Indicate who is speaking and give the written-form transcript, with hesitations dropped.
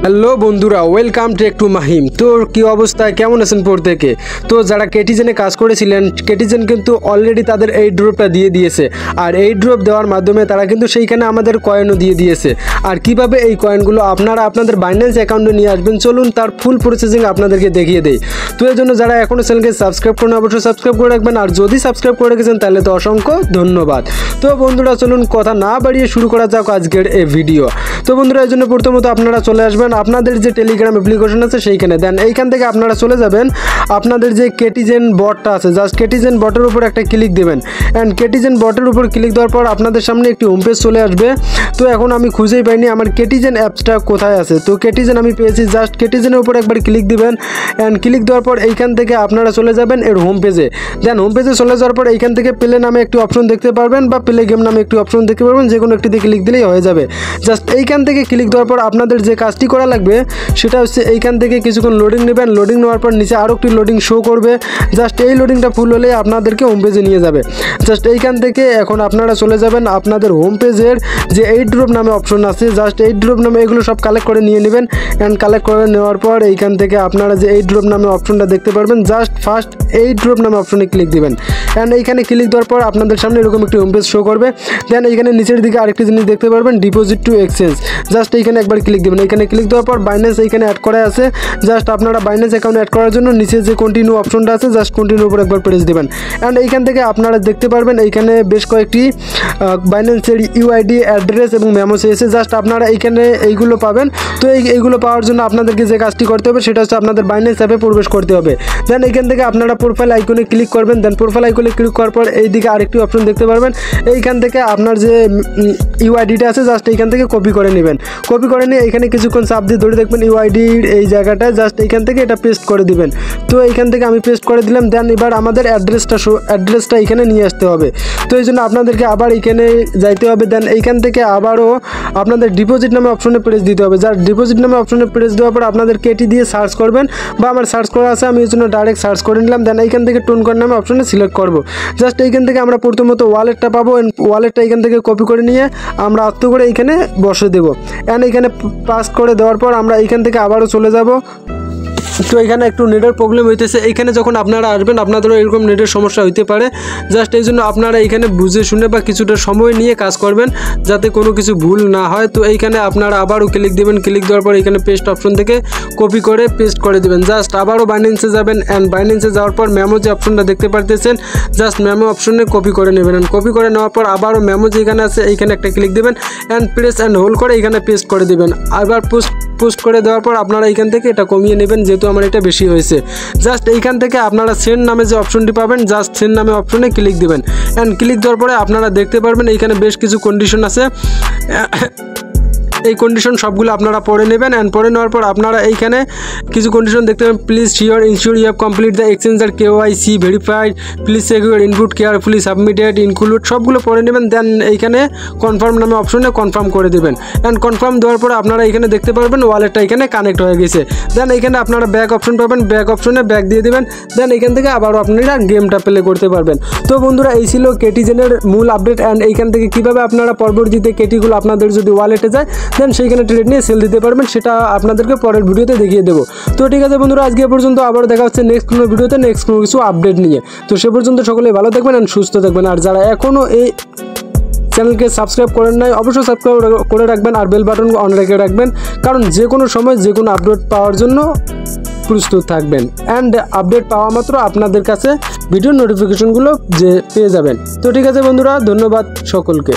Speaker 1: Hello বন্ধুরা, welcome take to Mahim. তো কী অবস্থায়, কেমন আছেন প্রত্যেকে? তো যারা কেটিজেনে কাজ করেছিলেন, কেটিজেন কিন্তু অলরেডি তাদের এই ড্রপটা দিয়ে দিয়েছে। আর এই ড্রপ দেওয়ার মাধ্যমে তারা কিন্তু সেইখানে আমাদের কয়েনও দিয়ে দিয়েছে। আর কিভাবে এই কয়েনগুলো আপনারা আপনাদের বাইন্যান্স অ্যাকাউন্টে নিয়ে আসবেন, চলুন তার ফুল প্রসেসিং আপনাদেরকে দেখিয়ে দেই। তো এর জন্য যারা এখনও চ্যানেলকে সাবস্ক্রাইব করেন, অবশ্যই সাবস্ক্রাইব করে রাখবেন। আর যদি সাবস্ক্রাইব করে রেখেছেন তাহলে তো অসংখ্য ধন্যবাদ। তো বন্ধুরা, চলুন কথা না বাড়িয়ে শুরু করা যাক আজকের এই ভিডিও। তো বন্ধুরা, এর জন্য প্রথমত আপনারা চলে আসবেন আপনাদের যে টেলিগ্রাম অ্যাপ্লিকেশন আছে সেইখানে। দেন এইখান থেকে আপনারা চলে যাবেন আপনাদের যে কেটিজেন বটটা আছে, জাস্ট কেটিজেন বটের উপর একটা ক্লিক দেবেন। অ্যান্ড কেটিজেন বটের উপর ক্লিক দেওয়ার পর আপনাদের সামনে একটি হোম পেজ চলে আসবে। তো এখন আমি খুঁজেই পাইনি আমার কেটিজেন অ্যাপসটা কোথায় আছে। তো কেটিজেন আমি পেয়েছি, জাস্ট কেটিজেনের উপর একবার ক্লিক দিবেন। অ্যান্ড ক্লিক দেওয়ার পর এইখান থেকে আপনারা চলে যাবেন এর হোম পেজে। দেন হোম পেজে চলে যাওয়ার পর এইখান থেকে প্লে নামে একটি অপশন দেখতে পারবেন বা প্লে গেম নামে একটি অপশন দেখতে পারবেন, যে কোনো একটিতে ক্লিক দিলেই হয়ে যাবে। জাস্ট এইখান থেকে ক্লিক দেওয়ার পর আপনাদের যে কাজটি করা লাগবে সেটা হচ্ছে এইখান থেকে কিছুক্ষণ লোডিং নেবেন। লোডিং নেওয়ার পর নিচে আরও একটি লোডিং শো করবে। জাস্ট এই লোডিংটা ফুল হলে আপনাদেরকে হোম পেজে নিয়ে যাবে। জাস্ট এইখান থেকে এখন আপনারা চলে যাবেন আপনাদের হোম পেজের যে এইট ড্রপ নামে অপশন আছে, জাস্ট এইট ড্রপ নামে এগুলো সব কালেক্ট করে নিয়ে নেবেন। অ্যান্ড কালেক্ট করে নেওয়ার পর এইখান থেকে আপনারা যে এইট ড্রপ নামে অপশনটা দেখতে পারবেন, জাস্ট ফার্স্ট এইট ড্রপ নামে অপশনে ক্লিক দিবেন। অ্যান্ড এইখানে ক্লিক দেওয়ার পর আপনাদের সামনে এরকম একটি হোম পেজ শো করবে। দেন এইখানে নিচের দিকে আরেকটি জিনিস দেখতে পারবেন, ডিপোজিট টু এক্সচেঞ্জ। জাস্ট এইখানে একবার ক্লিক দেবেন। এইখানে ক্লিক দেওয়ার পর বাইন্যান্স এইখানে অ্যাড করা আছে। জাস্ট আপনারা বাইন্যান্স অ্যাকাউন্ট অ্যাড করার জন্য নিচে যে কন্টিনিউ অপশনটা আছে, জাস্ট কন্টিনিউ উপর একবার প্রেস দেবেন। অ্যান্ড এইখান থেকে আপনারা দেখতে পারবেন এইখানে বেশ কয়েকটি বাইন্যান্সের ইউআইডি, অ্যাড্রেস এবং মেমো চেয়েছে। জাস্ট আপনারা এইখানে এইগুলো পাবেন। তো এইগুলো পাওয়ার জন্য আপনাদেরকে যে কাজটি করতে হবে সেটা হচ্ছে আপনাদের বাইন্যান্স অ্যাপে প্রবেশ করতে হবে। দেন এইখান থেকে আপনারা প্রোফাইল আইকনে ক্লিক করবেন। দেন প্রোফাইল আইকনে ক্লিক করার পর এইদিকে আরেকটি অপশন দেখতে পারবেন। এইখান থেকে আপনার যে ইউআইডিটা আছে, জাস্ট এইখান থেকে কপি করে নেবেন। কপি করে নিয়ে এখানে কিছুক্ষণ চাপ দিয়ে ধরে দেখবেন ইউআইডির এই জায়গাটায়, জাস্ট এইখান থেকে এটা পেস্ট করে দিবেন। তো এইখান থেকে আমি পেস্ট করে দিলাম। দেন এবার আমাদের অ্যাড্রেসটা এখানে নিয়ে আসতে হবে। তো এই জন্য আপনাদেরকে আবার এইখানে যাইতে হবে। দেন এইখান থেকে আবারও আপনাদের ডিপোজিট নামে অপশনে প্রেস দিতে হবে। যার ডিপোজিট নামে অপশনে প্রেস দেওয়ার পর আপনাদের কেটি দিয়ে সার্চ করবেন, বা আমার সার্চ করা আছে আমি এই জন্য ডাইরেক্ট সার্চ করে নিলাম। দেন এইখান থেকে টোন কয়েন নামে অপশনে সিলেক্ট করব। জাস্ট এইখান থেকে আমরা প্রথমত ওয়ালেটটা পাবো। ওয়ালেটটা এইখান থেকে কপি করে নিয়ে আমরা আত্ম করে এইখানে বসে দেবো। অ্যান্ড এইখানে পাস করে দেওয়ার পর আমরা এইখান থেকে আবারও চলে যাব। তো এখানে একটু নেটের প্রবলেম হইতেছে। এইখানে যখন আপনারা আসবেন আপনাদেরও এরকম নেটের সমস্যা হইতে পারে। জাস্ট এই জন্য আপনারা এইখানে বুঝে শুনে বা কিছুটা সময় নিয়ে কাজ করবেন যাতে কোনো কিছু ভুল না হয়। তো এইখানে আপনারা আবারও ক্লিক দেবেন। ক্লিক দেওয়ার পর এখানে পেস্ট অপশন থেকে কপি করে পেস্ট করে দেবেন। জাস্ট আবারও বাইন্যান্সে যাবেন। অ্যান্ড বাইন্যান্সে যাওয়ার পর মেমো যে অপশনটা দেখতে পারতেছেন, জাস্ট মেমো অপশনে কপি করে নেবেন। অ্যান্ড কপি করে নেওয়ার পর আবারও মেমো যেখানে আছে এইখানে একটা ক্লিক দেবেন। অ্যান্ড প্রেস অ্যান্ড হোল্ড করে এইখানে পেস্ট করে দেবেন। আবার পোস্ট করে দেওয়ার পর আপনারা এইখান থেকে এটা কমিয়ে নেবেন, যেহেতু আমার এটা বেশি হয়েছে। জাস্ট এইখান থেকে আপনারা সেন্ড নামে যে অপশনটি পাবেন, জাস্ট সেন্ড নামে অপশনে ক্লিক দিবেন। অ্যান্ড ক্লিক দেওয়ার পরে আপনারা দেখতে পারবেন এইখানে বেশ কিছু কন্ডিশন আছে। এই কন্ডিশন সবগুলো আপনারা পড়ে নেবেন। অ্যান্ড পড়ে নেওয়ার পর আপনারা এইখানে কিছু কন্ডিশন দেখতে পাবেন, please ensure you have complete the exchange আর KYC verified, please check your input carefully, submitted, include, সবগুলো পড়ে নেবেন। দেন এইখানে কনফার্ম নামে অপশনে কনফার্ম করে দেবেন। অ্যান্ড কনফার্ম দেওয়ার পরে আপনারা এখানে দেখতে পারবেন ওয়ালেটটা এখানে কানেক্ট হয়ে গেছে। দেন এইখানে আপনারা ব্যাক অপশন পাবেন, ব্যাক অপশনে ব্যাক দিয়ে দেবেন। দেন এইখান থেকে আবারও আপনারা গেমটা প্লে করতে পারবেন। তো বন্ধুরা, এই ছিল কেটিজেনের মূল আপডেট। অ্যান্ড এইখান থেকে কীভাবে আপনারা পরবর্তীতে কেটিগুলো আপনাদের যদি ওয়ালেটে যায় দেন সেইখানে ট্রেড নিয়ে সেল দিতে পারবেন, সেটা আপনাদেরকে পরের ভিডিওতে দেখিয়ে দেবো। তো ঠিক আছে বন্ধুরা, আজকে পর্যন্ত, আবার দেখা হচ্ছে নেক্সট কোনো ভিডিওতে নেক্সট কোনো কিছু আপডেট নিয়ে। তো সে পর্যন্ত সকলেই ভালো থাকবেন আর সুস্থ থাকবেন। আর যারা এখনও এই চ্যানেলকে সাবস্ক্রাইব করেন নাই অবশ্যই সাবস্ক্রাইব করে রাখবেন আর বেল বাটন অন রেখে রাখবেন, কারণ যে কোনো সময় যে কোনো আপডেট পাওয়ার জন্য প্রস্তুত থাকবেন। অ্যান্ড আপডেট পাওয়া মাত্র আপনাদের কাছে ভিডিও নোটিফিকেশনগুলো যে পেয়ে যাবেন। তো ঠিক আছে বন্ধুরা, ধন্যবাদ সকলকে।